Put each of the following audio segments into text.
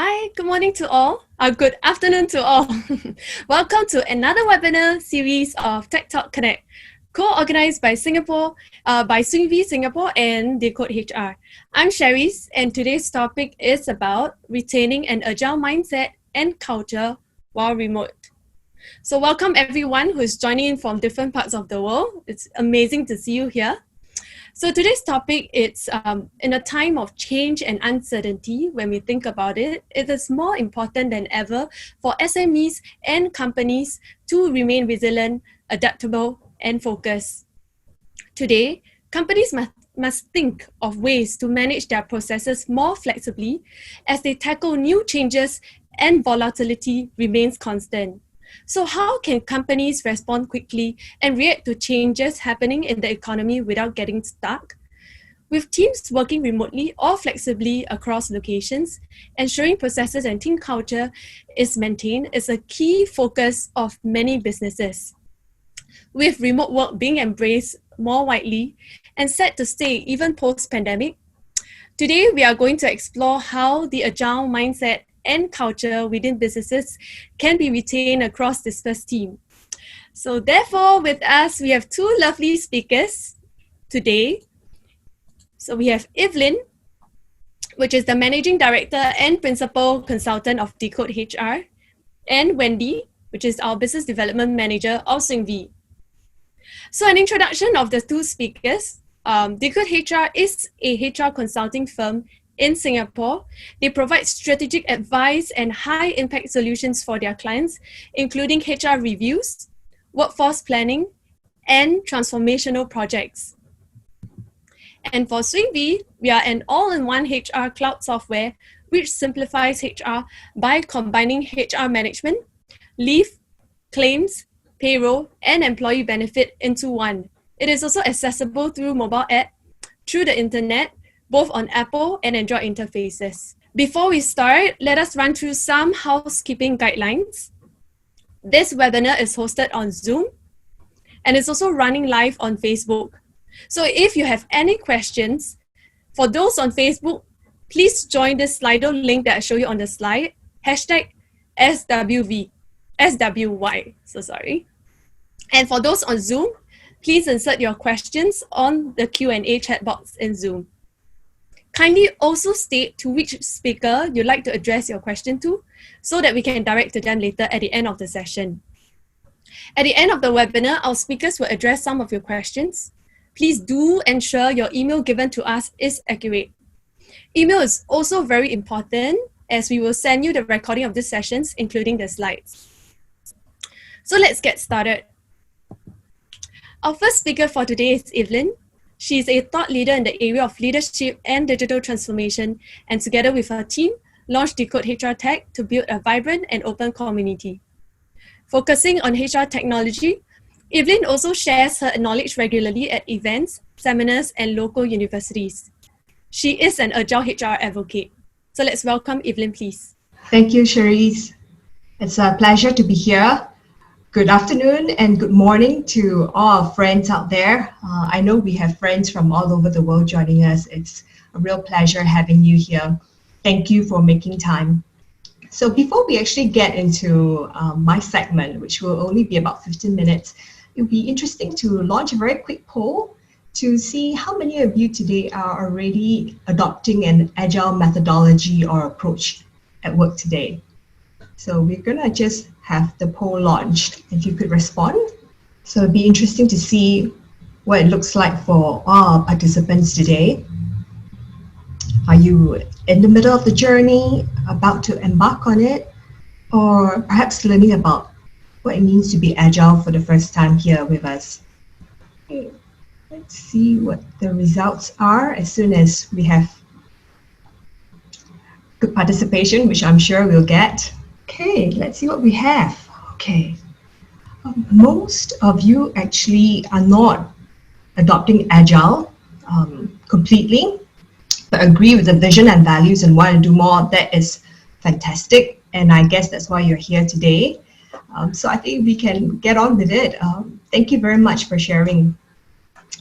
Hi, good morning to all. Good afternoon to all. Welcome to another webinar series of Tech Talk Connect, co-organized by Swingvy Singapore and Decode HR. I'm Cherise, and today's topic is about retaining an agile mindset and culture while remote. So welcome everyone who is joining in from different parts of the world. It's amazing to see you here. So today's topic, it's in a time of change and uncertainty. When we think about it, it is more important than ever for SMEs and companies to remain resilient, adaptable, and focused. Today, companies must think of ways to manage their processes more flexibly as they tackle new changes and volatility remains constant. So how can companies respond quickly and react to changes happening in the economy without getting stuck? With teams working remotely or flexibly across locations, ensuring processes and team culture is maintained is a key focus of many businesses. With remote work being embraced more widely and set to stay even post-pandemic, today we are going to explore how the agile mindset and culture within businesses can be retained across dispersed team. So therefore, with us, we have two lovely speakers today. So we have Evelyn, which is the Managing Director and Principal Consultant of Decode HR, and Wendy, which is our Business Development Manager of Swingvy. So an introduction of the two speakers. Decode HR is a HR consulting firm in Singapore. They provide strategic advice and high-impact solutions for their clients, including HR reviews, workforce planning, and transformational projects. And for Swingvy, we are an all-in-one HR cloud software which simplifies HR by combining HR management, leave, claims, payroll, and employee benefit into one. It is also accessible through mobile app, through the internet, both on Apple and Android interfaces. Before we start, let us run through some housekeeping guidelines. This webinar is hosted on Zoom and is also running live on Facebook. So if you have any questions, for those on Facebook, please join the Slido link that I show you on the slide, hashtag SWY. And for those on Zoom, please insert your questions on the Q&A chat box in Zoom. Kindly also state to which speaker you'd like to address your question to so that we can direct to them later at the end of the session. At the end of the webinar, our speakers will address some of your questions. Please do ensure your email given to us is accurate. Email is also very important as we will send you the recording of these sessions, including the slides. So let's get started. Our first speaker for today is Evelyn. She is a thought leader in the area of leadership and digital transformation, and together with her team, launched Decode HR Tech to build a vibrant and open community. Focusing on HR technology, Evelyn also shares her knowledge regularly at events, seminars, and local universities. She is an agile HR advocate. So let's welcome Evelyn, please. Thank you, Cherise. It's a pleasure to be here. Good afternoon and good morning to all our friends out there. I know we have friends from all over the world joining us. It's a real pleasure having you here. Thank you for making time. So before we actually get into my segment, which will only be about 15 minutes, it would be interesting to launch a very quick poll to see how many of you today are already adopting an agile methodology or approach at work today. So we're gonna just have the poll launched. If you could respond. So it'd be interesting to see what it looks like for all participants today. Are you in the middle of the journey, about to embark on it, or perhaps learning about what it means to be agile for the first time here with us? Okay. Let's see what the results are as soon as we have good participation, which I'm sure we'll get. Okay, let's see what we have. Okay, most of you actually are not adopting Agile completely, but agree with the vision and values and want to do more. That is fantastic, and I guess that's why you're here today. So I think we can get on with it. Thank you very much for sharing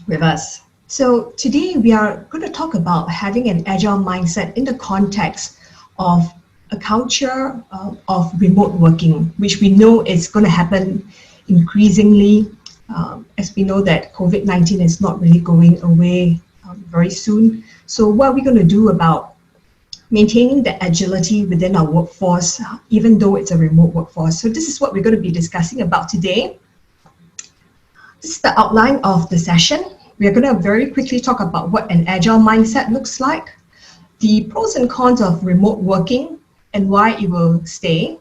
with us. So today we are going to talk about having an Agile mindset in the context of a culture of remote working, which we know is going to happen increasingly, as we know that COVID-19 is not really going away very soon. So what are we going to do about maintaining the agility within our workforce, even though it's a remote workforce? So this is what we're going to be discussing about today. This is the outline of the session. We're going to very quickly talk about what an agile mindset looks like, the pros and cons of remote working and why it will stay,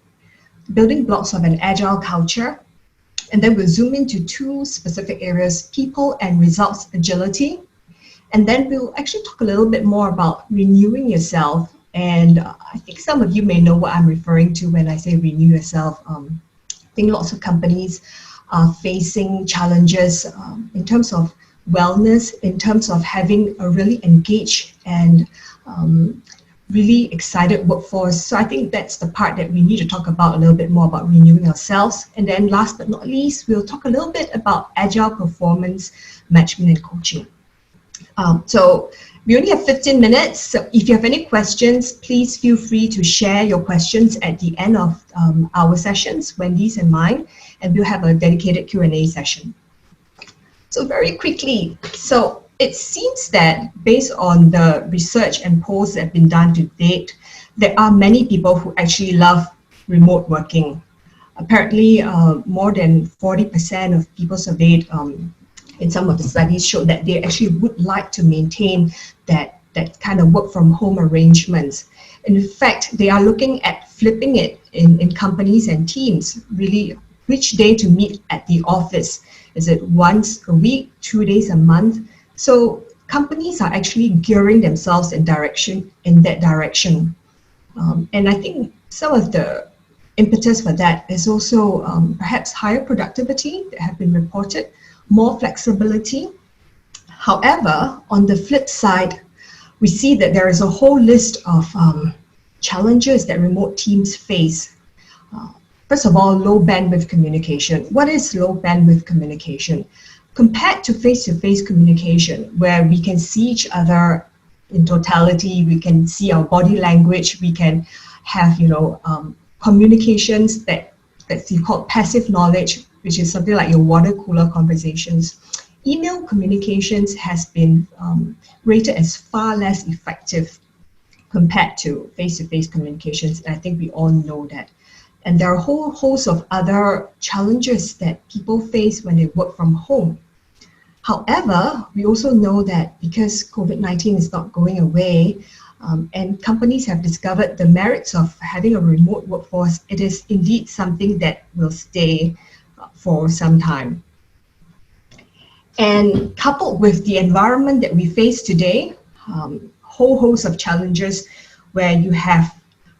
building blocks of an agile culture, and then we'll zoom into two specific areas, people and results agility. And then we'll actually talk a little bit more about renewing yourself. And I think some of you may know what I'm referring to when I say renew yourself. I think lots of companies are facing challenges in terms of wellness, in terms of having a really engaged and really excited workforce. So I think that's the part that we need to talk about a little bit more about renewing ourselves. And then last but not least, we'll talk a little bit about agile performance management and coaching. So we only have 15 minutes. So if you have any questions, please feel free to share your questions at the end of our sessions, Wendy's and mine, and we'll have a dedicated Q&A session. So very quickly, so it seems that based on the research and polls that have been done to date, there are many people who actually love remote working. Apparently, more than 40% of people surveyed in some of the studies showed that they actually would like to maintain that kind of work from home arrangements. In fact, they are looking at flipping it in companies and teams, really which day to meet at the office. Is it once a week, 2 days a month? So companies are actually gearing themselves in that direction. And I think some of the impetus for that is also perhaps higher productivity that have been reported, more flexibility. However, on the flip side, we see that there is a whole list of challenges that remote teams face. First of all, low bandwidth communication. What is low bandwidth communication? Compared to face-to-face communication, where we can see each other in totality, we can see our body language, we can have, communications that's called passive knowledge, which is something like your water cooler conversations. Email communications has been rated as far less effective compared to face-to-face communications. And I think we all know that. And there are a whole host of other challenges that people face when they work from home. However, we also know that because COVID-19 is not going away, and companies have discovered the merits of having a remote workforce, it is indeed something that will stay for some time. And coupled with the environment that we face today, whole host of challenges where you have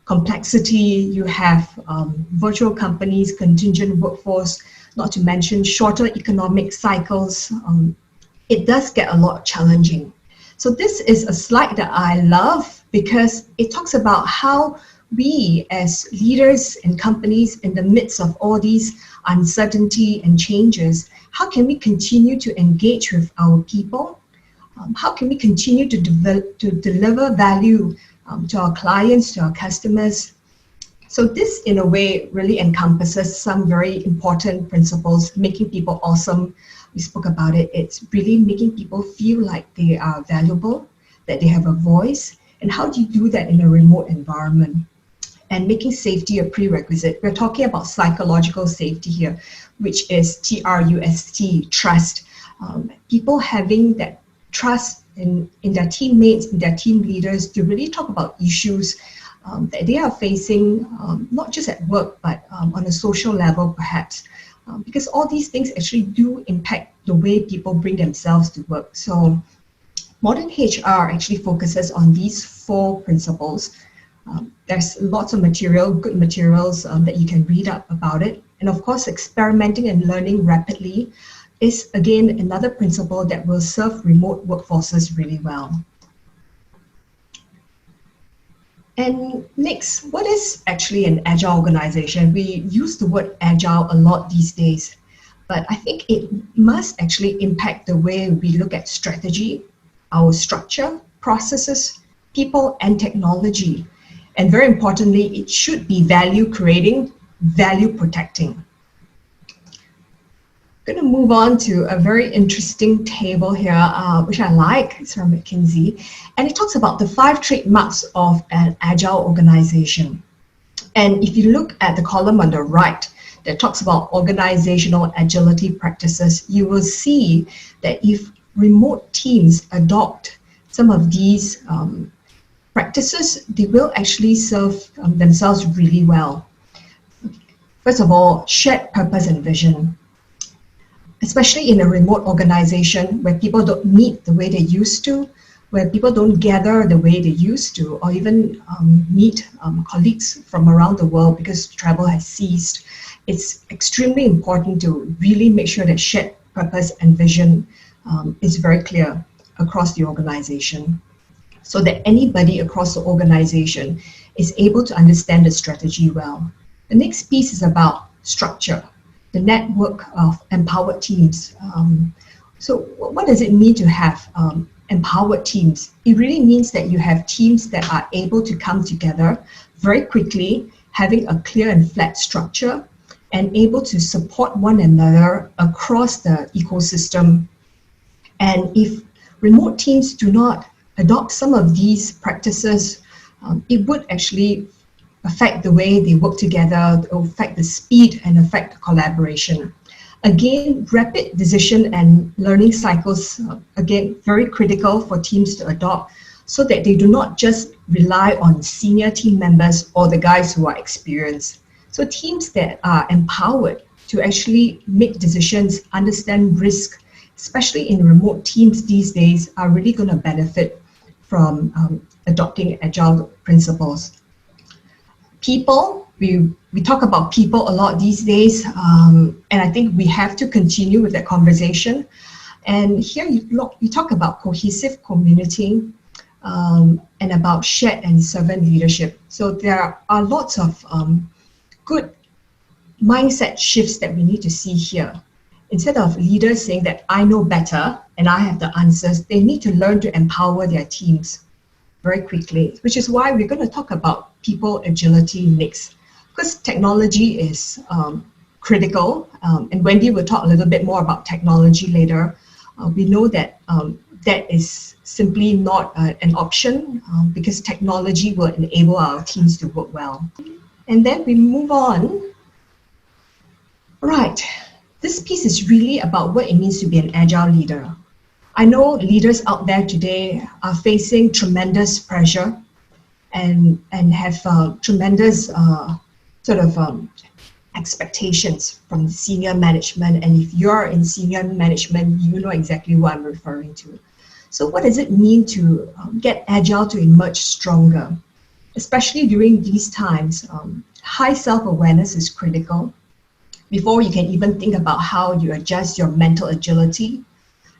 complexity, you have virtual companies, contingent workforce, not to mention shorter economic cycles, it does get a lot challenging. So this is a slide that I love because it talks about how we as leaders and companies in the midst of all these uncertainty and changes, how can we continue to engage with our people? How can we continue to deliver value to our clients, to our customers? So this, in a way, really encompasses some very important principles, making people awesome. We spoke about it. It's really making people feel like they are valuable, that they have a voice. And how do you do that in a remote environment? And making safety a prerequisite. We're talking about psychological safety here, which is TRUST, trust. People having that trust in their teammates, in their team leaders to really talk about issues that they are facing, not just at work, but on a social level perhaps, because all these things actually do impact the way people bring themselves to work. So modern HR actually focuses on these 4 principles. There's lots of material, good materials that you can read up about it. And of course, experimenting and learning rapidly is again another principle that will serve remote workforces really well. And next, what is actually an agile organization? We use the word agile a lot these days, but I think it must actually impact the way we look at strategy, our structure, processes, people, and technology. And very importantly, it should be value creating, value protecting. I'm going to move on to a very interesting table here, which I like. It's from McKinsey. And it talks about the 5 trademarks of an agile organization. And if you look at the column on the right that talks about organizational agility practices, you will see that if remote teams adopt some of these practices, they will actually serve themselves really well. First of all, shared purpose and vision. Especially in a remote organization where people don't meet the way they used to, where people don't gather the way they used to, or even meet colleagues from around the world because travel has ceased, it's extremely important to really make sure that shared purpose and vision is very clear across the organization, so that anybody across the organization is able to understand the strategy well. The next piece is about structure, the network of empowered teams. So what does it mean to have empowered teams? It really means that you have teams that are able to come together very quickly, having a clear and flat structure, and able to support one another across the ecosystem. And if remote teams do not adopt some of these practices, it would actually affect the way they work together, affect the speed, and affect the collaboration. Again, rapid decision and learning cycles, again, very critical for teams to adopt, so that they do not just rely on senior team members or the guys who are experienced. So teams that are empowered to actually make decisions, understand risk, especially in remote teams these days, are really going to benefit from adopting agile principles. People, we talk about people a lot these days, and I think we have to continue with that conversation. And here you talk about cohesive community and about shared and servant leadership. So there are lots of good mindset shifts that we need to see here. Instead of leaders saying that I know better and I have the answers, they need to learn to empower their teams very quickly, which is why we're going to talk about people agility next, because technology is critical, and Wendy will talk a little bit more about technology later. We know that that is simply not an option because technology will enable our teams to work well. And then we move on. Right, this piece is really about what it means to be an agile leader. I know leaders out there today are facing tremendous pressure and have tremendous expectations from senior management. And if you're in senior management, you know exactly what I'm referring to. So what does it mean to get agile to emerge stronger? Especially during these times, high self-awareness is critical. Before you can even think about how you adjust your mental agility,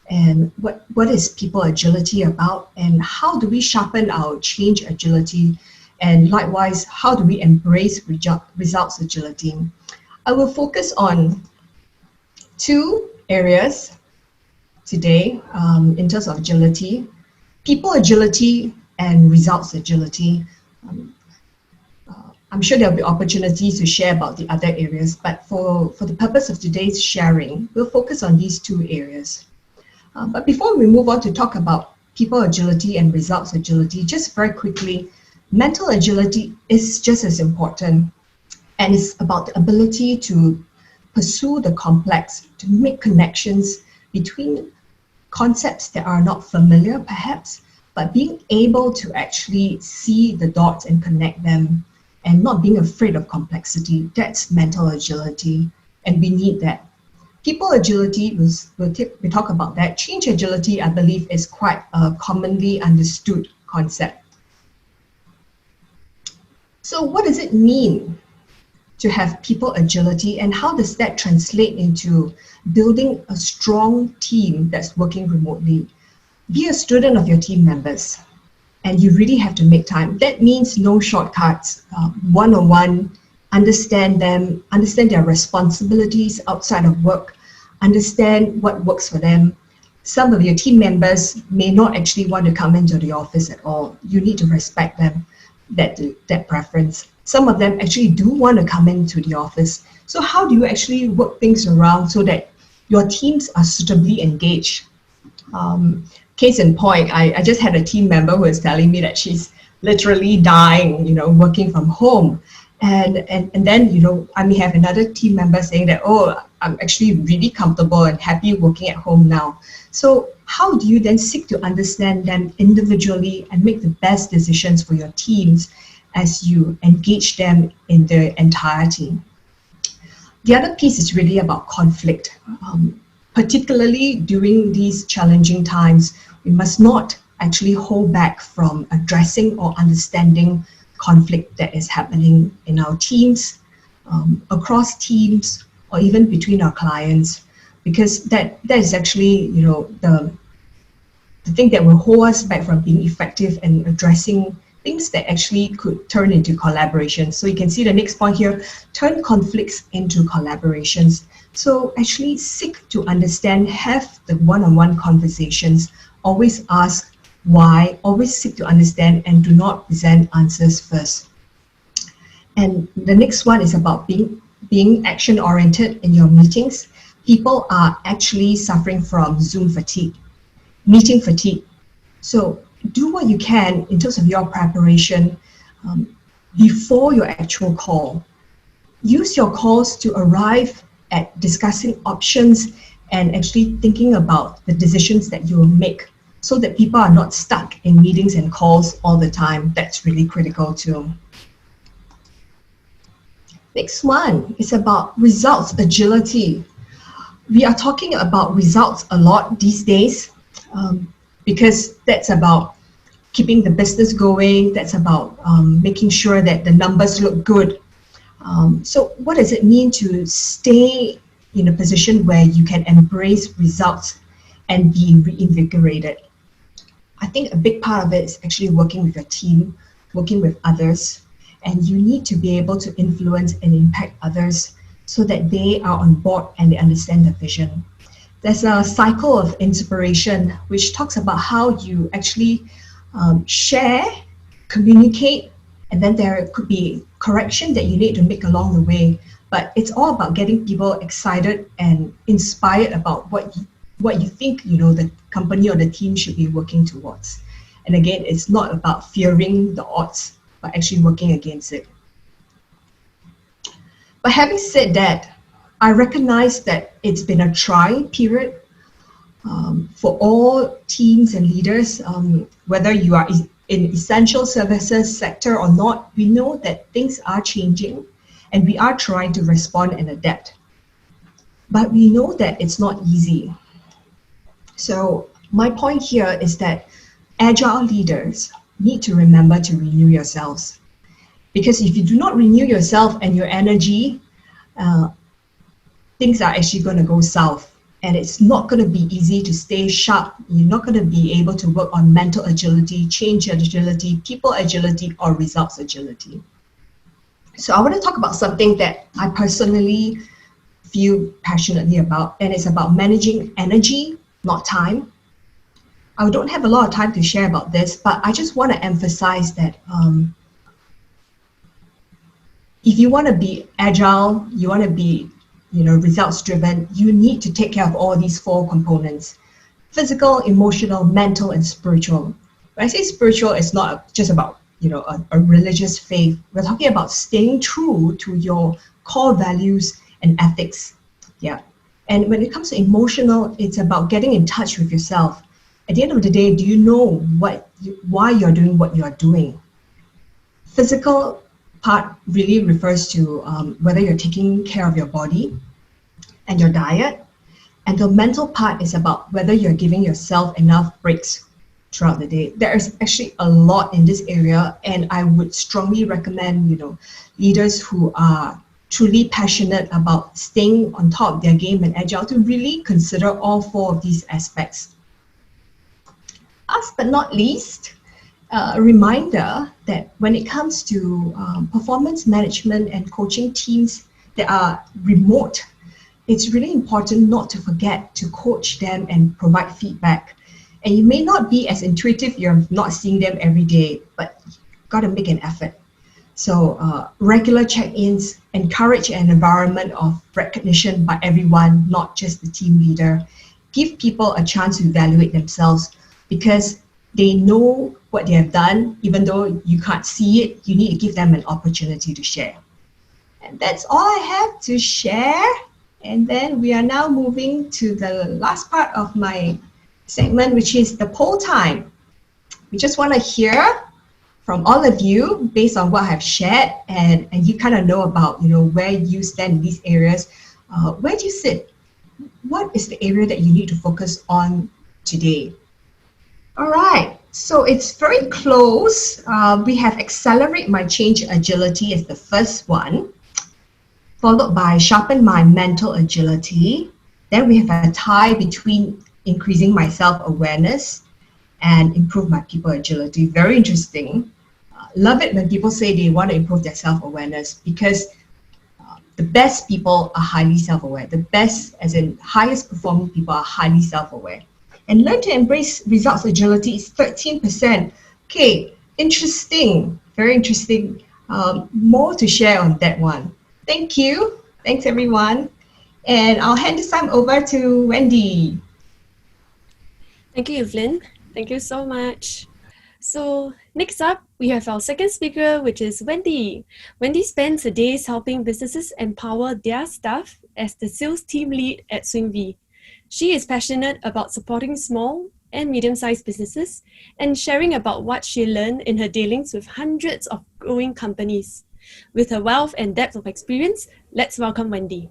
and what is people agility about, and how do we sharpen our change agility, and likewise, how do we embrace results agility? I will focus on 2 areas today in terms of agility: people agility and results agility. I'm sure there'll be opportunities to share about the other areas, but for the purpose of today's sharing, we'll focus on these 2 areas. But before we move on to talk about people agility and results agility, just very quickly, mental agility is just as important, and it's about the ability to pursue the complex, to make connections between concepts that are not familiar perhaps, but being able to actually see the dots and connect them, and not being afraid of complexity. That's mental agility, and we need that. People agility, we talk about that. Change agility, I believe, is quite a commonly understood concept. So what does it mean to have people agility, and how does that translate into building a strong team that's working remotely? Be a student of your team members, and you really have to make time. That means no shortcuts, one-on-one, understand them, understand their responsibilities outside of work, understand what works for them. Some of your team members may not actually want to come into the office at all. You need to respect them. that preference. Some of them actually do want to come into the office. So how do you actually work things around so that your teams are suitably engaged? Case in point, I just had a team member who was telling me that she's literally dying, working from home. And then, I may have another team member saying that, oh, I'm actually really comfortable and happy working at home now. So how do you then seek to understand them individually and make the best decisions for your teams as you engage them in their entirety? The other piece is really about conflict. Particularly during these challenging times, we must not actually hold back from addressing or understanding conflict that is happening in our teams, across teams, or even between our clients, because that is actually, the thing that will hold us back from being effective and addressing things that actually could turn into collaboration. So you can see the next point here, turn conflicts into collaborations. So actually seek to understand, have the one-on-one conversations, always ask why, always seek to understand, and do not present answers first. And the next one is about being action-oriented in your meetings. People are actually suffering from Zoom fatigue, meeting fatigue. So do what you can in terms of your preparation before your actual call. Use your calls to arrive at discussing options and actually thinking about the decisions that you will make so that people are not stuck in meetings and calls all the time. That's really critical too. Next one is about results agility. We are talking about results a lot these days because that's about keeping the business going. That's about making sure that the numbers look good. So what does it mean to stay in a position where you can embrace results and be reinvigorated? I think a big part of it is actually working with your team, working with others, and you need to be able to influence and impact others so that they are on board and they understand the vision. There's a cycle of inspiration which talks about how you actually share, communicate, and then there could be correction that you need to make along the way. But it's all about getting people excited and inspired about what you think the company or the team should be working towards. And again, it's not about fearing the odds, but actually working against it. But having said that, I recognize that it's been a trying period for all teams and leaders, whether you are in essential services sector or not. We know that things are changing and we are trying to respond and adapt. But we know that it's not easy. So my point here is that agile leaders need to remember to renew yourselves. Because if you do not renew yourself and your energy, things are actually going to go south. And it's not going to be easy to stay sharp. You're not going to be able to work on mental agility, change agility, people agility, or results agility. So I want to talk about something that I personally feel passionately about, and it's about managing energy, not time. I don't have a lot of time to share about this, but I just want to emphasize that if you want to be agile, you want to be results driven, you need to take care of all these four components: physical, emotional, mental, and spiritual. When I say spiritual, it's not just about a religious faith. We're talking about staying true to your core values and ethics. Yeah. And when it comes to emotional, it's about getting in touch with yourself. At the end of the day, do you know why you're doing what you're doing? Physical part really refers to whether you're taking care of your body and your diet. And the mental part is about whether you're giving yourself enough breaks throughout the day. There is actually a lot in this area, and I would strongly recommend leaders who are truly passionate about staying on top of their game and agile to really consider all four of these aspects. Last but not least, a reminder that when it comes to performance management and coaching teams that are remote, it's really important not to forget to coach them and provide feedback. And you may not be as intuitive, you're not seeing them every day, but got to make an effort. So regular check-ins encourage an environment of recognition by everyone, not just the team leader. Give people a chance to evaluate themselves because they know what they have done. Even though you can't see it, you need to give them an opportunity to share. And that's all I have to share. And then we are now moving to the last part of my segment, which is the poll time. We just want to hear from all of you based on what I've shared, and you kind of know about where you stand in these areas. Where do you sit? What is the area that you need to focus on today? All right, so it's very close. We have accelerate my change agility as the first one, followed by sharpen my mental agility. Then we have a tie between increasing my self-awareness and improve my people agility. Very interesting. Love it when people say they want to improve their self-awareness because the best people are highly self-aware. The best, as in highest performing people, are highly self-aware. And learn to embrace results agility is 13%. Okay, interesting, very interesting. More to share on that one. Thank you. Thanks, everyone. And I'll hand this time over to Wendy. Thank you, Evelyn. Thank you so much. So next up, we have our second speaker, which is Wendy. Wendy spends her days helping businesses empower their staff as the sales team lead at Swingvy. She is passionate about supporting small and medium-sized businesses and sharing about what she learned in her dealings with hundreds of growing companies. With her wealth and depth of experience, let's welcome Wendy.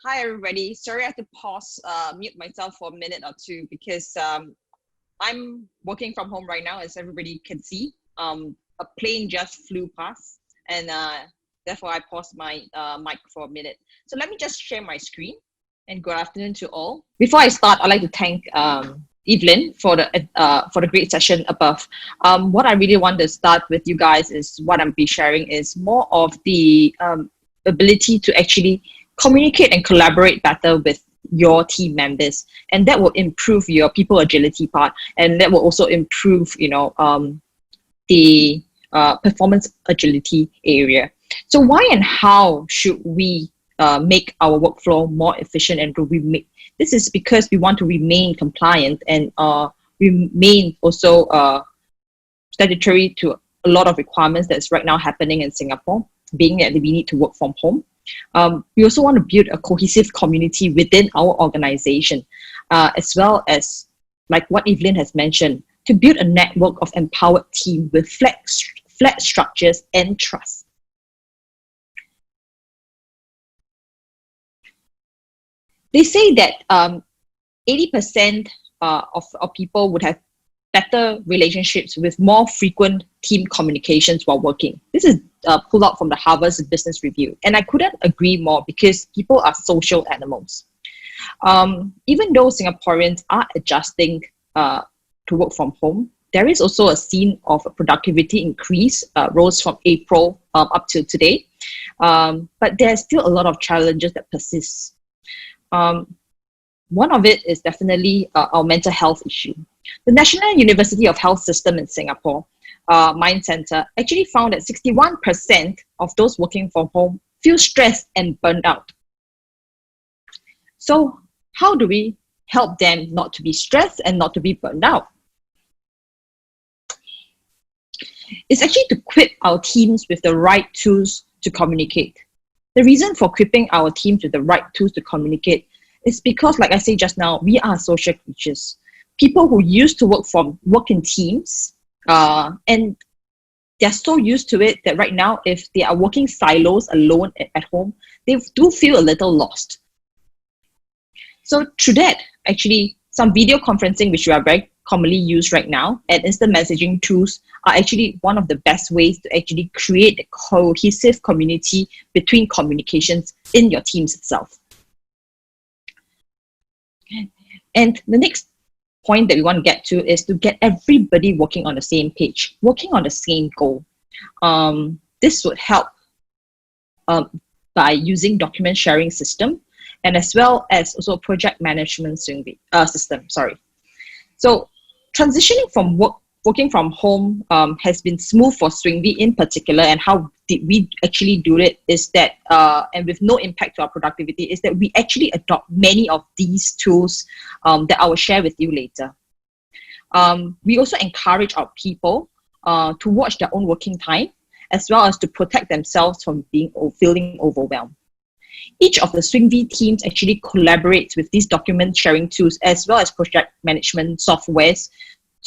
Hi, everybody. Sorry I had to pause, mute myself for a minute or two because I'm working from home right now, as everybody can see. A plane just flew past, and therefore I paused my mic for a minute. So let me just share my screen, and good afternoon to all. Before I start, I'd like to thank Evelyn for the great session above. What I really want to start with you guys is what I'm be sharing is more of the ability to actually communicate and collaborate better with your team members, and that will improve your people agility part, and that will also improve the performance agility area. So why and how should we make our workflow more efficient, and this is because we want to remain compliant and remain also statutory to a lot of requirements that's right now happening in Singapore, being that we need to work from home. We also want to build a cohesive community within our organization, as well as, like what Evelyn has mentioned, to build a network of empowered team with flat structures and trust. They say that 80% of people would have better relationships with more frequent team communications while working. This is pulled out from the Harvard Business Review. And I couldn't agree more because people are social animals. Even though Singaporeans are adjusting to work from home, there is also a scene of a productivity increase, rose from April up till today. But there's still a lot of challenges that persist. One of it is definitely our mental health issue. The National University of Health System in Singapore, Mind Center, actually found that 61% of those working from home feel stressed and burned out. So how do we help them not to be stressed and not to be burned out? It's actually to equip our teams with the right tools to communicate. The reason for equipping our teams with the right tools to communicate is because, like I said just now, we are social creatures. People who used to work in teams, and they're so used to it that right now, if they are working silos alone at home, they do feel a little lost. So through that, actually, some video conferencing, which we are very commonly used right now, and instant messaging tools are actually one of the best ways to actually create a cohesive community between communications in your teams itself. And the next point that we want to get to is to get everybody working on the same page, working on the same goal. This would help by using document sharing system, and as well as also project management system. So transitioning from working from home has been smooth for Swingvy in particular, and how did we actually do it is that, and with no impact to our productivity, is that we actually adopt many of these tools that I will share with you later. We also encourage our people to watch their own working time, as well as to protect themselves from feeling overwhelmed. Each of the Swingvy teams actually collaborates with these document sharing tools as well as project management softwares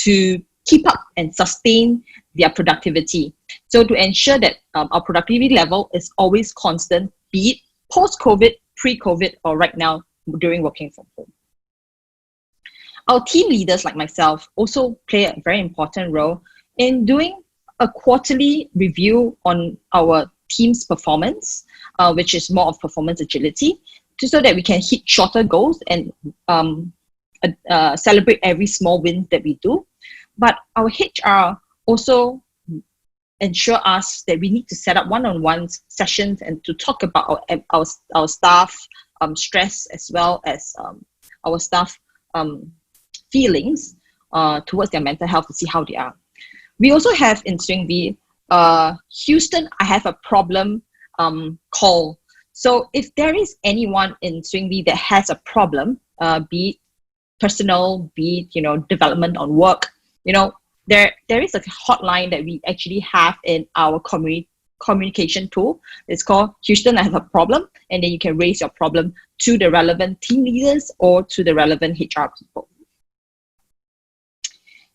to keep up and sustain their productivity. So to ensure that our productivity level is always constant, be it post-COVID, pre-COVID, or right now during working from home. Our team leaders like myself also play a very important role in doing a quarterly review on our team's performance, which is more of performance agility, so that we can hit shorter goals and celebrate every small win that we do. But our HR also ensure us that we need to set up one-on-one sessions and to talk about our staff stress, as well as our staff feelings towards their mental health, to see how they are. We also have in Swingvy, Houston, I have a problem call. So if there is anyone in Swingvy that has a problem, be it personal, be it development on work, there is a hotline that we actually have in our communication tool. It's called Houston, I have a problem, and then you can raise your problem to the relevant team leaders or to the relevant HR people.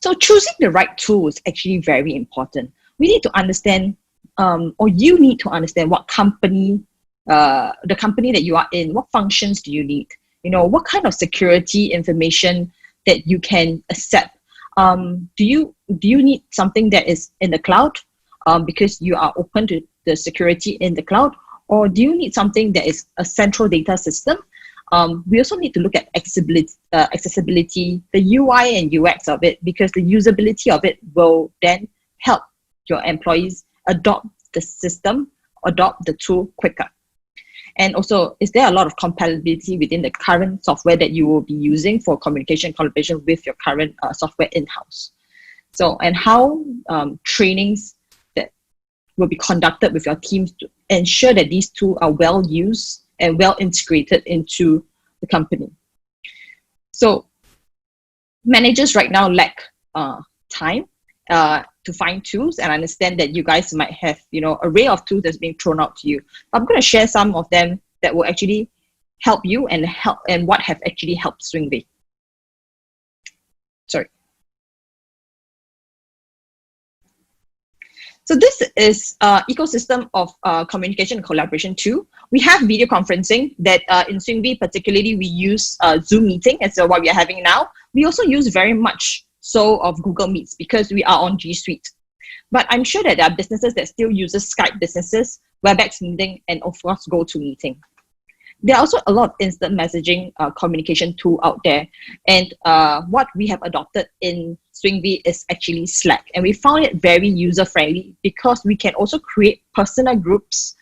So choosing the right tool is actually very important. We need to understand, or you need to understand what company, the company that you are in, what functions do you need? What kind of security information that you can accept? Do you need something that is in the cloud because you are open to the security in the cloud? Or do you need something that is a central data system? We also need to look at accessibility, the UI and UX of it, because the usability of it will then help your employees adopt the system, adopt the tool quicker. And also, is there a lot of compatibility within the current software that you will be using for communication collaboration with your current software in-house? So, and how trainings that will be conducted with your teams to ensure that these tools are well used and well integrated into the company. So managers right now lack time to find tools, and I understand that you guys might have array of tools that's being thrown out to you. I'm going to share some of them that will actually help you and what have actually helped Swingvy. Sorry. So this is ecosystem of communication and collaboration too. We have video conferencing that in Swingvy particularly we use Zoom meeting as what we are having now. We also use very much so of Google Meets because we are on G Suite. But I'm sure that there are businesses that still uses Skype businesses, WebEx meeting, and of course GoToMeeting. There are also a lot of instant messaging communication tool out there. And what we have adopted in Swingvy is actually Slack. And we found it very user-friendly because we can also create personal groups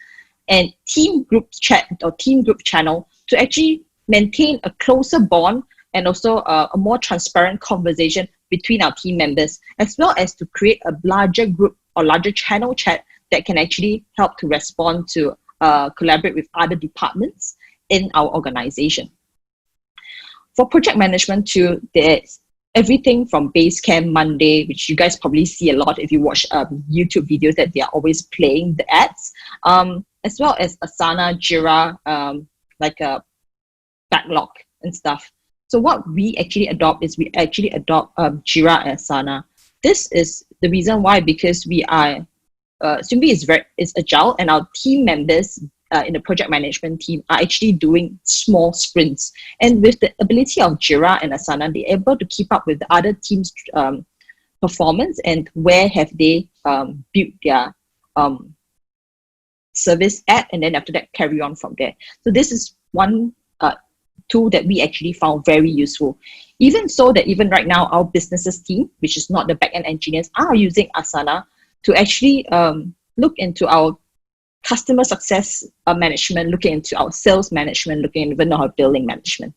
and team group chat or team group channel to actually maintain a closer bond and also a more transparent conversation between our team members, as well as to create a larger group or larger channel chat that can actually help to respond to collaborate with other departments in our organization. For project management too, there's everything from Basecamp, Monday, which you guys probably see a lot if you watch YouTube videos that they are always playing the ads, as well as Asana, Jira, like a backlog and stuff. So what we actually adopt is Jira and Asana. This is the reason why, because we are Swingvy is agile, and our team members in the project management team are actually doing small sprints. And with the ability of Jira and Asana, they're able to keep up with the other teams' performance and where have they built their service at, and then after that carry on from there. So this is one tool that we actually found very useful. Even so that even right now, our businesses team, which is not the backend engineers, are using Asana to actually look into our customer success management, looking into our sales management, looking even our billing management.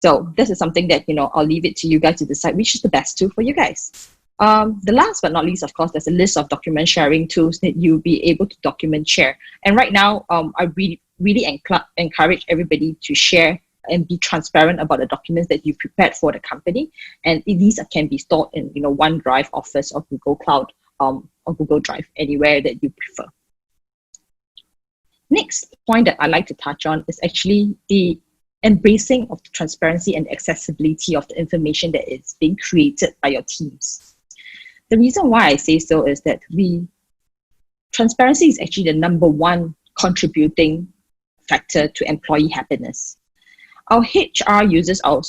So this is something that, I'll leave it to you guys to decide which is the best tool for you guys. The last but not least, of course, there's a list of document sharing tools that you'll be able to document share. And right now, I really encourage everybody to share and be transparent about the documents that you've prepared for the company. And these can be stored in OneDrive, Office, or Google Cloud, or Google Drive, anywhere that you prefer. Next point that I'd like to touch on is actually the embracing of the transparency and accessibility of the information that is being created by your teams. The reason why I say so is that transparency is actually the #1 contributing factor to employee happiness. Our HR uses our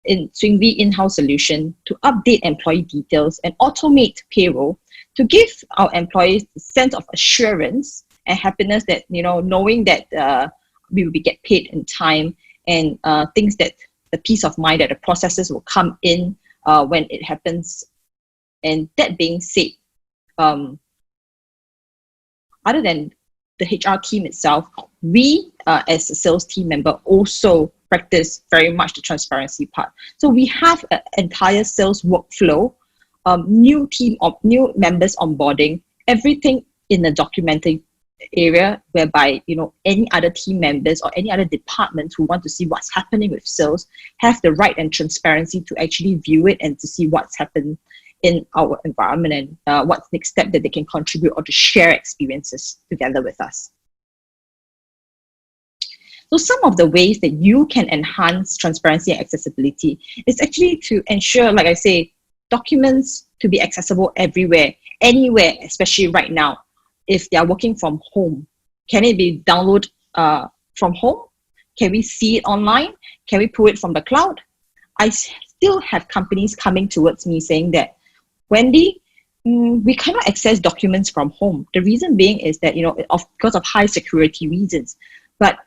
Swingvy in-house solution to update employee details and automate payroll to give our employees a sense of assurance and happiness that, knowing that we will get paid in time, and things that the peace of mind that the processes will come in when it happens. And that being said, other than the HR team itself, we as a sales team member also practice very much the transparency part. So we have an entire sales workflow, new members onboarding, everything in the documented area, whereby any other team members or any other departments who want to see what's happening with sales have the right and transparency to actually view it and to see what's happened in our environment and what's the next step that they can contribute or to share experiences together with us. So some of the ways that you can enhance transparency and accessibility is actually to ensure, like I say, documents to be accessible everywhere, anywhere, especially right now. If they are working from home, can it be downloaded from home? Can we see it online? Can we pull it from the cloud? I still have companies coming towards me saying that, Wendy, we cannot access documents from home. The reason being is that, because of high security reasons. But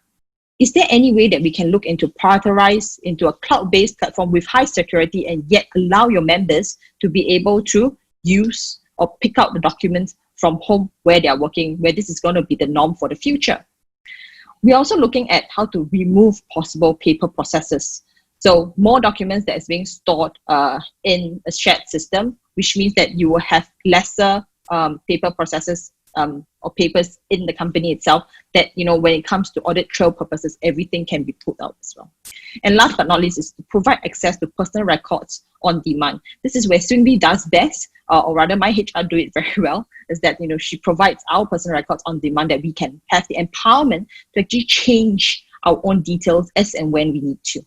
is there any way that we can look into prioritize into a cloud-based platform with high security and yet allow your members to be able to use or pick out the documents from home where they are working, where this is going to be the norm for the future? We're also looking at how to remove possible paper processes. So more documents that is being stored in a shared system, which means that you will have lesser paper processes or papers in the company itself, that when it comes to audit trail purposes, everything can be pulled out as well. And last but not least is to provide access to personal records on demand. This is where Swingvy does best, or rather my HR do it very well, is that she provides our personal records on demand that we can have the empowerment to actually change our own details as and when we need to.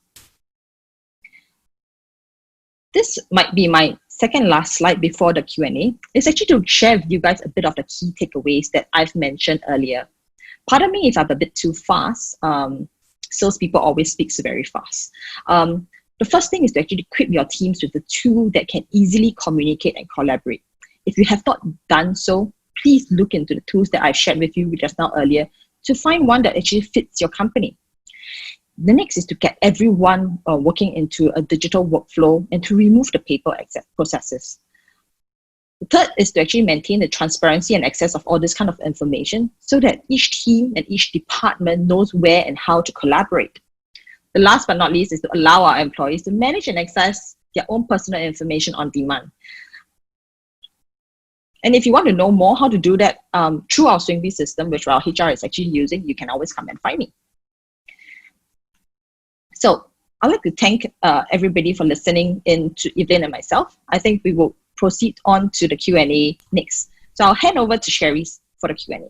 This might be my second last slide before the Q&A. It's actually to share with you guys a bit of the key takeaways that I've mentioned earlier. Pardon me if I'm a bit too fast. Salespeople always speak very fast. The first thing is to actually equip your teams with a tool that can easily communicate and collaborate. If you have not done so, please look into the tools that I've shared with you just now earlier to find one that actually fits your company. The next is to get everyone working into a digital workflow and to remove the paper processes. The third is to actually maintain the transparency and access of all this kind of information so that each team and each department knows where and how to collaborate. The last but not least is to allow our employees to manage and access their own personal information on demand. And if you want to know more how to do that through our Swingvy system, which our HR is actually using, you can always come and find me. So I'd like to thank everybody for listening in to Evelyn and myself. I think we will proceed on to the Q&A next. So I'll hand over to Sherry for the Q&A.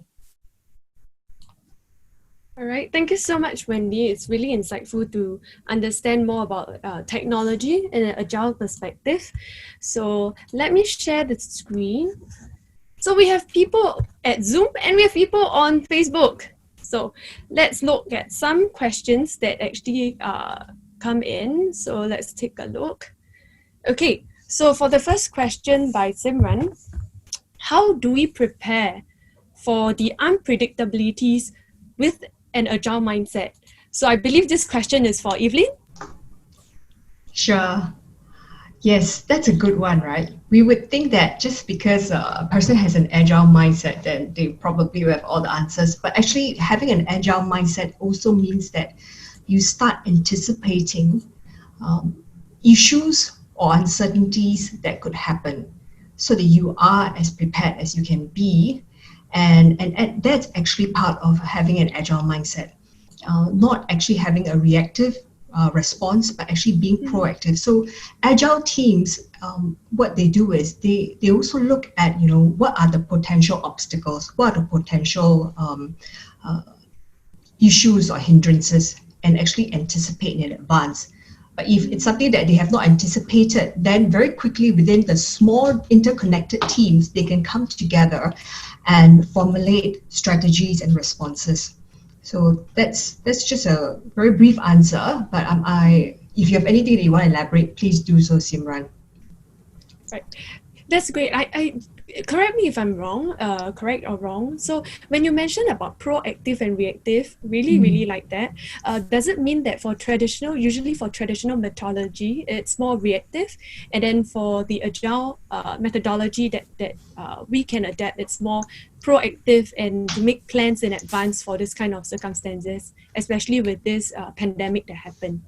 All right, thank you so much, Wendy. It's really insightful to understand more about technology in an agile perspective. So let me share the screen. So we have people at Zoom and we have people on Facebook. So let's look at some questions that actually come in. So let's take a look. Okay, so for the first question by Simran, how do we prepare for the unpredictabilities with an agile mindset? So I believe this question is for Evelyn. Sure. Yes, that's a good one, right? We would think that just because a person has an agile mindset, then they probably will have all the answers. But actually, having an agile mindset also means that you start anticipating issues or uncertainties that could happen. so that you are as prepared as you can be. And that's actually part of having an agile mindset. Not actually having a reactive response, but actually being proactive. So agile teams, what they do is they also look at, what are the potential obstacles, what are the potential issues or hindrances, and actually anticipate in advance. But if it's something that they have not anticipated, then very quickly within the small interconnected teams, they can come together and formulate strategies and responses. So that's just a very brief answer, but if you have anything that you want to elaborate, please do so, Simran. Right. That's great. I correct me if I'm wrong, correct or wrong. So when you mentioned about proactive and reactive, really like that. Does it mean that usually for traditional methodology, it's more reactive, and then for the agile methodology that we can adapt, it's more proactive and to make plans in advance for this kind of circumstances, especially with this pandemic that happened?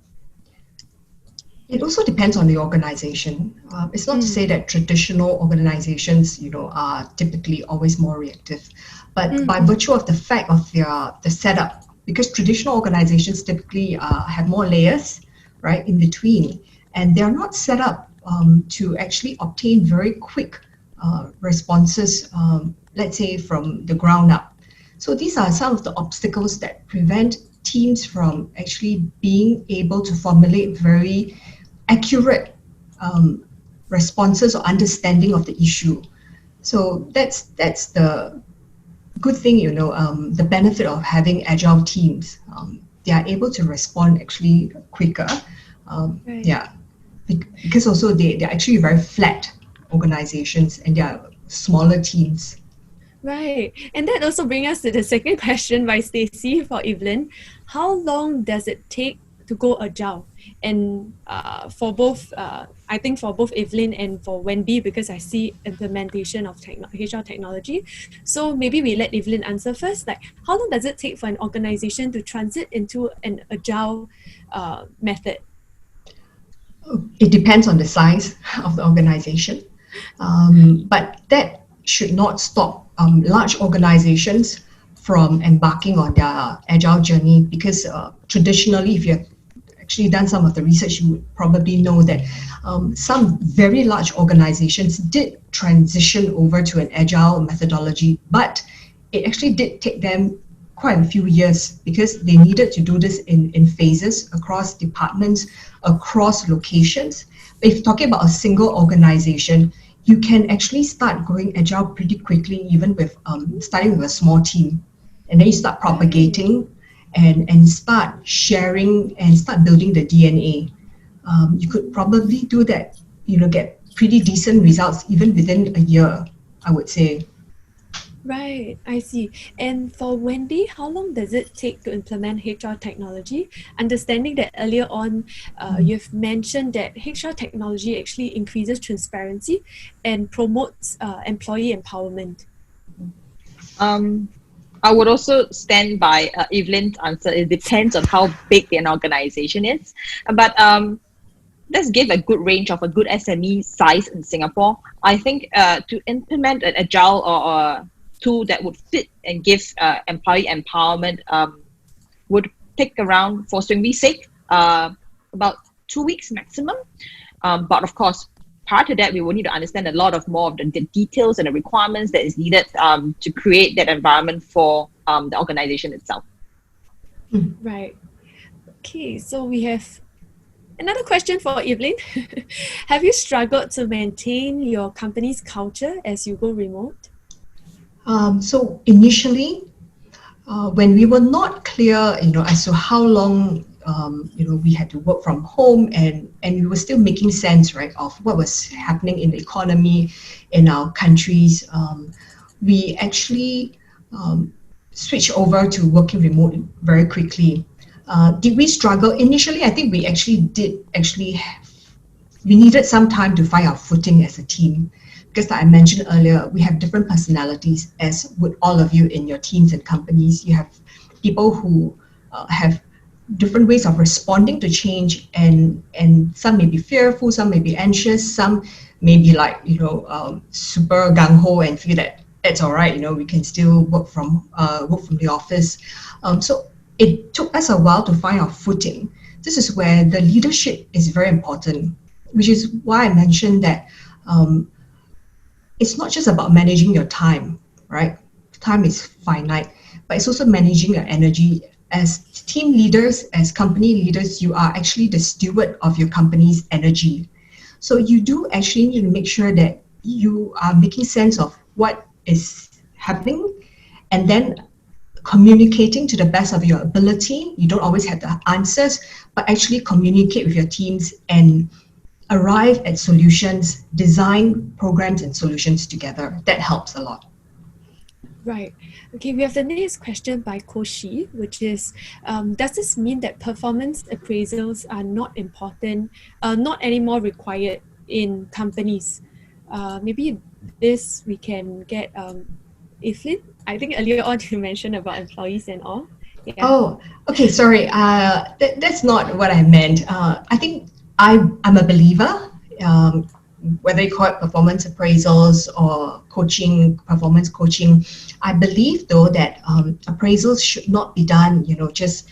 It also depends on the organization. It's not to say that traditional organizations, are typically always more reactive, but by virtue of the fact of the setup, because traditional organizations typically have more layers, right, in between, and they're not set up to actually obtain very quick responses, let's say from the ground up. So these are some of the obstacles that prevent teams from actually being able to formulate very accurate responses or understanding of the issue. So that's the good thing, the benefit of having agile teams. They are able to respond actually quicker. Right. Yeah, because also they're actually very flat organizations and they are smaller teams. Right. And that also brings us to the second question by Stacey for Evelyn. How long does it take to go agile? And for both, I think for both Evelyn and for Wendy, because I see implementation of HR technology. So maybe we let Evelyn answer first. Like, how long does it take for an organization to transit into an agile method? It depends on the size of the organization, but that should not stop large organizations from embarking on their agile journey, because traditionally, if you have actually done some of the research, you would probably know that some very large organizations did transition over to an agile methodology, but it actually did take them quite a few years because they needed to do this in phases across departments, across locations. But if you're talking about a single organization, you can actually start going agile pretty quickly, even with starting with a small team. And then you start propagating and start sharing and start building the DNA. You could probably do that, get pretty decent results even within a year, I would say. Right, I see. And for Wendy, how long does it take to implement HR technology? Understanding that earlier on, you've mentioned that HR technology actually increases transparency and promotes employee empowerment. I would also stand by Evelyn's answer. It depends on how big an organization is. But let's give a good range of a good SME size in Singapore. I think to implement an agile or tool that would fit and give employee empowerment would take around, for Swingvy's sake, about 2 weeks maximum. But of course, prior to that, we will need to understand a lot of more of the details and the requirements that is needed to create that environment for the organization itself. Right. Okay, so we have another question for Evelyn. Have you struggled to maintain your company's culture as you go remote? So initially, when we were not clear, as to how long, we had to work from home, and we were still making sense, right, of what was happening in the economy in our countries, we actually switched over to working remote very quickly. Did we struggle? Initially, I think we we needed some time to find our footing as a team. Because like I mentioned earlier, we have different personalities, as would all of you in your teams and companies. You have people who have different ways of responding to change, and some may be fearful, some may be anxious, some may be like, super gung-ho and feel that it's all right, we can still work from the office. So it took us a while to find our footing. This is where the leadership is very important, which is why I mentioned that it's not just about managing your time, right? Time is finite, but it's also managing your energy. As team leaders, as company leaders, you are actually the steward of your company's energy. So you do actually need to make sure that you are making sense of what is happening, and then communicating to the best of your ability. You don't always have the answers, but actually communicate with your teams and arrive at solutions, design programs and solutions together. That helps a lot. Right. Okay, we have the next question by Koshi, which is, does this mean that performance appraisals are not important, not anymore required in companies? Maybe this we can get Evelyn. I think earlier on you mentioned about employees and all. Yeah. Oh, okay, sorry. That's not what I meant. I think I'm a believer, whether you call it performance appraisals or coaching, performance coaching. I believe though that appraisals should not be done, just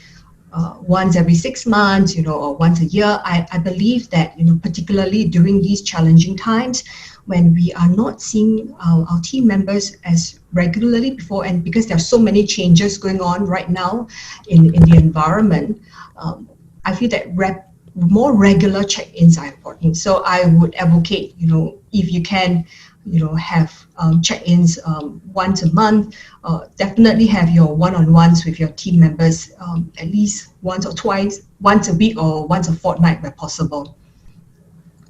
once every 6 months, or once a year. I believe that, particularly during these challenging times when we are not seeing our team members as regularly before, and because there are so many changes going on right now in the environment, I feel that more regular check-ins are important. So I would advocate, if you can, have check-ins once a month. Definitely have your one-on-ones with your team members at least once or twice, once a week or once a fortnight where possible.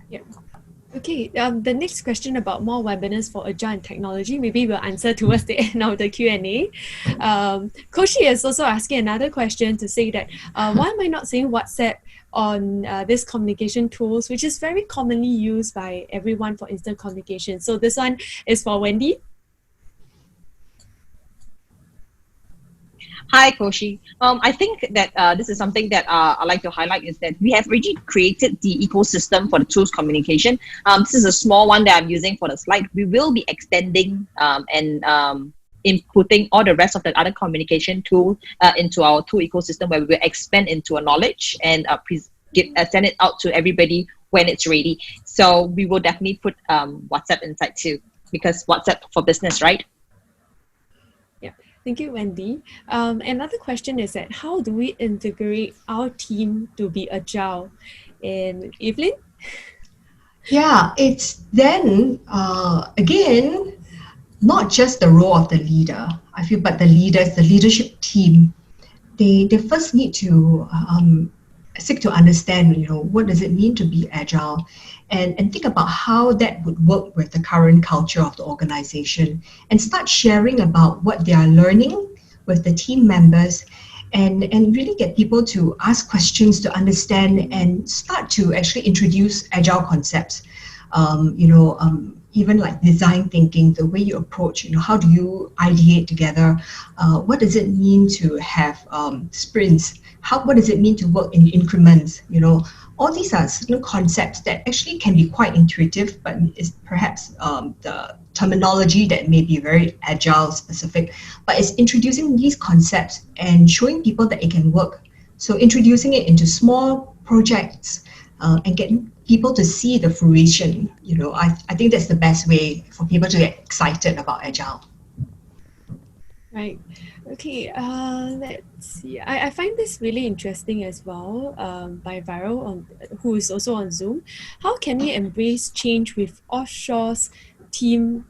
Yeah. Okay, the next question about more webinars for Agile and technology, maybe we'll answer towards the end of the Q&A. Koshi is also asking another question to say that, why am I not seeing WhatsApp on this communication tools, which is very commonly used by everyone for instant communication? So this one is for Wendy. Hi, Koshi. I think that this is something that I'd like to highlight, is that we have already created the ecosystem for the tools communication. This is a small one that I'm using for the slide. We will be extending and inputting all the rest of the other communication tools into our tool ecosystem, where we will expand into a knowledge and send it out to everybody when it's ready. So we will definitely put WhatsApp inside too, because WhatsApp for business, right? Thank you, Wendy. Another question is that how do we integrate our team to be agile? And Evelyn? Yeah, it's then, again, not just the role of the leader, I feel, but the leadership team. They first need to seek to understand, what does it mean to be agile, and think about how that would work with the current culture of the organization, and start sharing about what they are learning with the team members, and really get people to ask questions to understand and start to actually introduce agile concepts. Even like design thinking, the way you approach, how do you ideate together? What does it mean to have sprints? What does it mean to work in increments? All these are certain concepts that actually can be quite intuitive, but is perhaps the terminology that may be very agile specific, but it's introducing these concepts and showing people that it can work. So introducing it into small projects and getting people to see the fruition. I think that's the best way for people to get excited about Agile. Right. Okay, let's see. I find this really interesting as well, by Viral, who is also on Zoom. How can we embrace change with offshore's team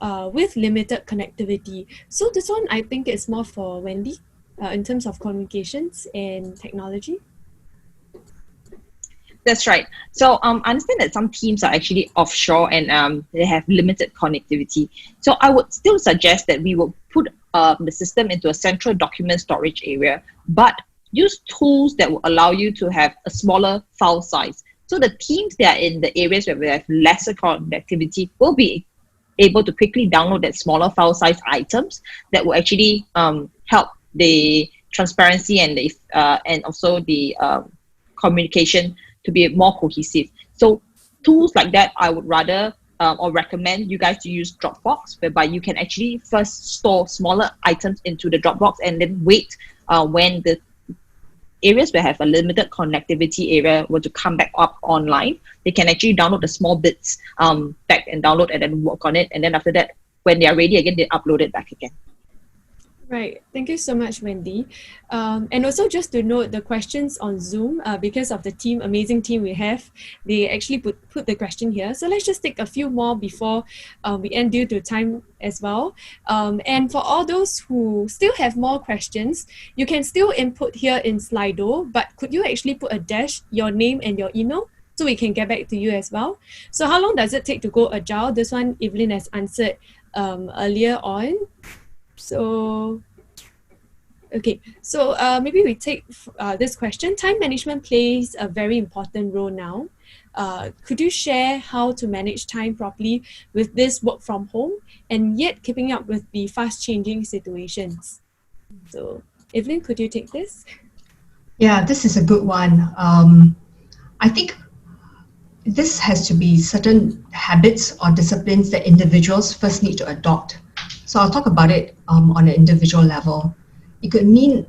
with limited connectivity? So this one, I think, is more for Wendy in terms of communications and technology. That's right. So I understand that some teams are actually offshore and they have limited connectivity. So I would still suggest that we will put the system into a central document storage area, but use tools that will allow you to have a smaller file size. So the teams that are in the areas where we have lesser connectivity will be able to quickly download that smaller file size items that will actually help the transparency and also the communication to be more cohesive. So tools like that, I would rather or recommend you guys to use Dropbox, whereby you can actually first store smaller items into the Dropbox and then wait when the areas where have a limited connectivity area were to come back up online, they can actually download the small bits back and download and then work on it. And then after that, when they are ready again, they upload it back again. Right. Thank you so much, Wendy. And also just to note the questions on Zoom, because of the amazing team we have, they actually put the question here. So let's just take a few more before we end due to time as well. And for all those who still have more questions, you can still input here in Slido, but could you actually put a dash, your name and your email, so we can get back to you as well. So how long does it take to go Agile? This one Evelyn has answered earlier on. So, okay, so maybe we take this question. Time management plays a very important role now. Could you share how to manage time properly with this work from home and yet keeping up with the fast changing situations? So, Evelyn, could you take this? Yeah, this is a good one. I think this has to be certain habits or disciplines that individuals first need to adopt. So I'll talk about it on an individual level. It could mean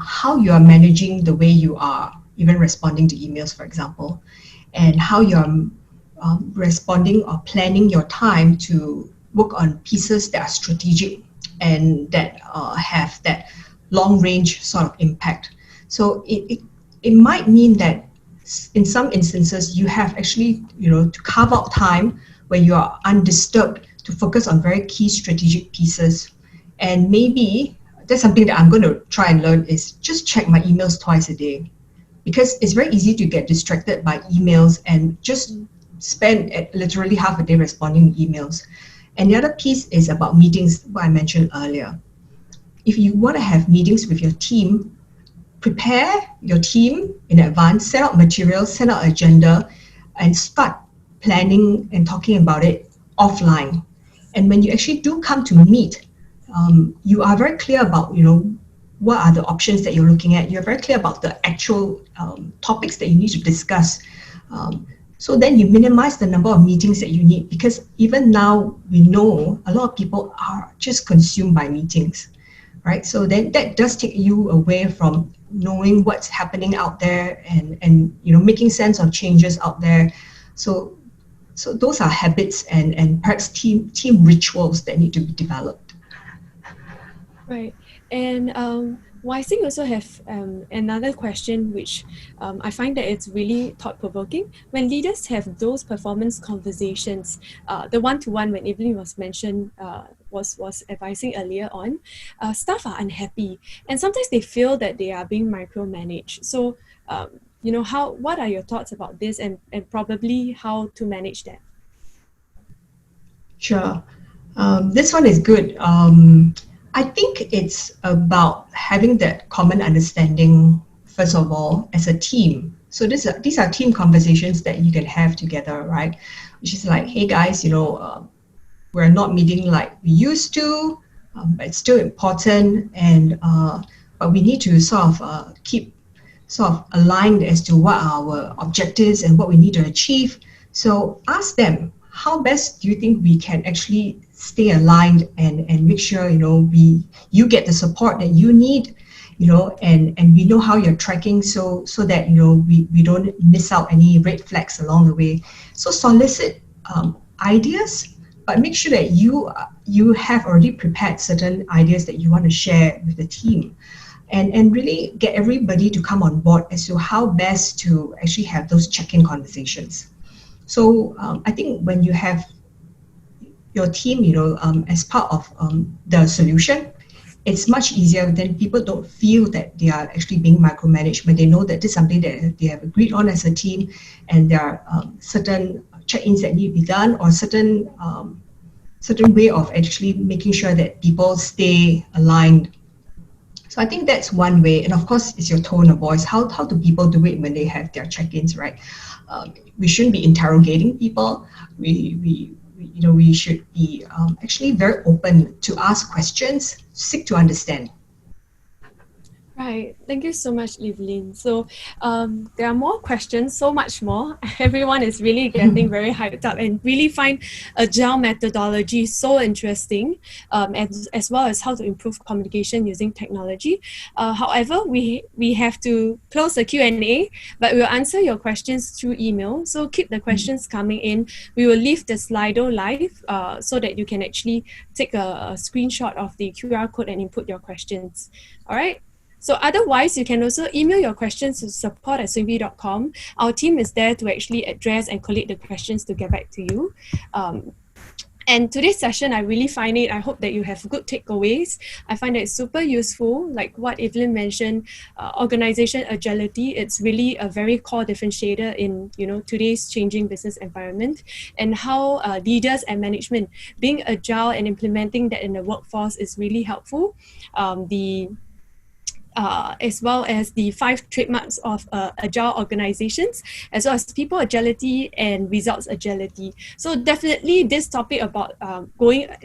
how you are managing the way you are even responding to emails, for example, and how you're responding or planning your time to work on pieces that are strategic and that have that long-range sort of impact. So it might mean that in some instances you have actually, to carve out time where you are undisturbed to focus on very key strategic pieces. And maybe that's something that I'm going to try and learn is just check my emails twice a day, because it's very easy to get distracted by emails and just spend literally half a day responding to emails. And the other piece is about meetings, what I mentioned earlier. If you want to have meetings with your team, prepare your team in advance, set out materials, set out agenda, and start planning and talking about it offline. And when you actually do come to meet, you are very clear about, what are the options that you're looking at. You're very clear about the actual topics that you need to discuss. So then you minimize the number of meetings that you need, because even now we know a lot of people are just consumed by meetings, right? So then that does take you away from knowing what's happening out there and making sense of changes out there. So those are habits and perhaps team rituals that need to be developed. Right. And Wising also have another question, which I find that it's really thought-provoking. When leaders have those performance conversations, the one-to-one when Evelyn was mentioned, was advising earlier on, staff are unhappy and sometimes they feel that they are being micromanaged. So, what are your thoughts about this and probably how to manage that? Sure. This one is good. I think it's about having that common understanding, first of all, as a team. So these are team conversations that you can have together, right? Which is like, hey guys, we're not meeting like we used to, but it's still important, and but we need to sort of keep sort of aligned as to what our objectives and what we need to achieve. So ask them, how best do you think we can actually stay aligned and make sure you get the support that you need, and we know how you're tracking, so that we don't miss out any red flags along the way. So solicit ideas, but make sure that you have already prepared certain ideas that you want to share with the team, and really get everybody to come on board as to how best to actually have those check-in conversations. So I think when you have your team, as part of the solution, it's much easier. Then people don't feel that they are actually being micromanaged, but they know that this is something that they have agreed on as a team, and there are certain check-ins that need to be done, or certain way of actually making sure that people stay aligned. So I think that's one way. And of course, it's your tone of voice. How do people do it when they have their check-ins, right? We shouldn't be interrogating people. We should be actually very open to ask questions, seek to understand. Right. Thank you so much, Evelyn. So there are more questions, so much more. Everyone is really getting very hyped up and really find Agile methodology so interesting, as well as how to improve communication using technology. However, we have to close the Q&A, but we'll answer your questions through email. So keep the questions coming in. We will leave the Slido live so that you can actually take a screenshot of the QR code and input your questions. All right. So otherwise, you can also email your questions to support@swingvy.com. Our team is there to actually address and collate the questions to get back to you. And today's session, I hope that you have good takeaways. I find that it's super useful, like what Evelyn mentioned, organization agility. It's really a very core differentiator in today's changing business environment, and how leaders and management being agile and implementing that in the workforce is really helpful. As well as the 5 trademarks of agile organizations, as well as people agility and results agility. So definitely this topic about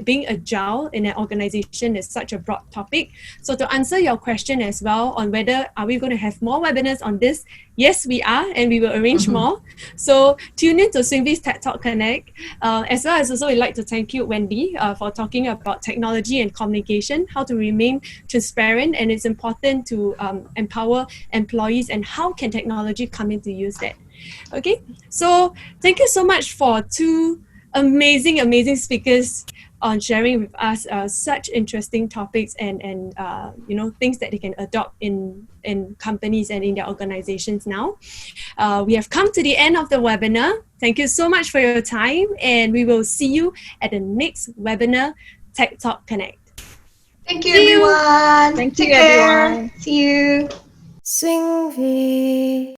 being agile in an organization is such a broad topic. So to answer your question as well on whether are we going to have more webinars on this, yes, we are, and we will arrange more. So tune in to Swingvy's TED Talk Connect. As well as also we'd like to thank you, Wendy, for talking about technology and communication, how to remain transparent, and it's important to empower employees, and how can technology come in to use that. Okay, so thank you so much for 2 amazing speakers on sharing with us such interesting topics and things that they can adopt in companies and in their organizations now. We have come to the end of the webinar. Thank you so much for your time, and we will see you at the next webinar, Tech Talk Connect. Thank you, everyone. Thank Take you, care. everyone. See you. Swingvy.